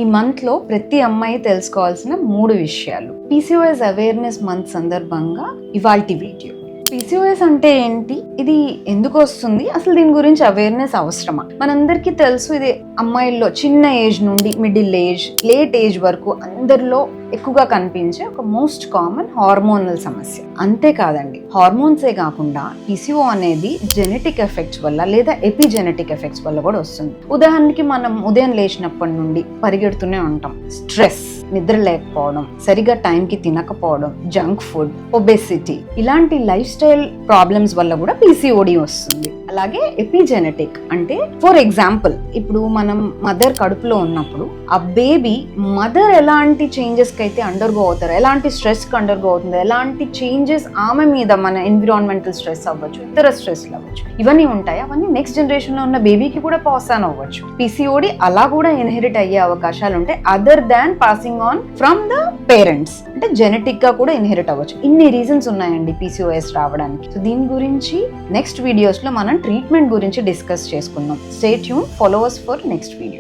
ఈ మంత్ లో ప్రతి అమ్మాయి తెలుసుకోవాల్సిన 3 విషయాలు. PCOS అవేర్నెస్ మంత్ సందర్భంగా ఇవాల్టి వీడియో. PCOS అంటే ఏంటి, ఇది ఎందుకు వస్తుంది, అసలు దీని గురించి అవేర్నెస్ అవసరమా? మనందరికీ తెలుసు, ఇది అమ్మాయిల్లో చిన్న ఏజ్ నుండి మిడిల్ ఏజ్, లేట్ ఏజ్ వరకు అందరిలో ఎక్కువగా కనిపించే ఒక మోస్ట్ కామన్ హార్మోనల్ సమస్య. అంతేకాదండి, హార్మోన్సే కాకుండా PCO అనేది జెనెటిక్ ఎఫెక్ట్స్ వల్ల లేదా ఎపిజెనెటిక్ ఎఫెక్ట్స్ వల్ల కూడా వస్తుంది. ఉదాహరణకి మనం ఉదయం లేచినప్పటి నుండి పరిగెడుతూనే ఉంటాం. స్ట్రెస్, నిద్ర లేకపోవడం, సరిగా టైంకి తినకపోవడం, జంక్ ఫుడ్, ఒబెసిటీ, ఇలాంటి లైఫ్ స్టైల్ ప్రాబ్లమ్స్ వల్ల కూడా PCOD వస్తుంది. అలాగే ఎపిజెనెటిక్ అంటే, ఫర్ ఎగ్జాంపుల్, ఇప్పుడు మనం మదర్ కడుపులో ఉన్నప్పుడు ఆ బేబీ మదర్ ఎలాంటి చేంజెస్ కి అయితే అండర్గో అవుతారు, ఎలాంటి స్ట్రెస్ కి అండర్గో అవుతుంది, ఎలాంటి చేంజెస్ ఆమె మీద మన ఎన్విరాన్మెంటల్ స్ట్రెస్ అవ్వచ్చు, ఇతర స్ట్రెస్ అవ్వచ్చు, ఇవన్నీ ఉంటాయి. అవన్నీ నెక్స్ట్ జనరేషన్ లో ఉన్న బేబీకి కూడా పాస్ ఆన్ అవ్వచ్చు. PCOD అలా కూడా ఇన్హెరిట్ అయ్యే అవకాశాలు ఉంటాయి, other than passing on from the parents. అంటే జెనెటిక్ గా కూడా ఇన్హెరిట్ అవ్వచ్చు. ఇన్ని రీజన్స్ ఉన్నాయండి PCOS రావడానికి. సో దీని గురించి నెక్స్ట్ వీడియోస్ లో మనం ట్రీట్మెంట్ గురించి డిస్కస్ చేసుకుందాం. Stay tune, follow us for next video.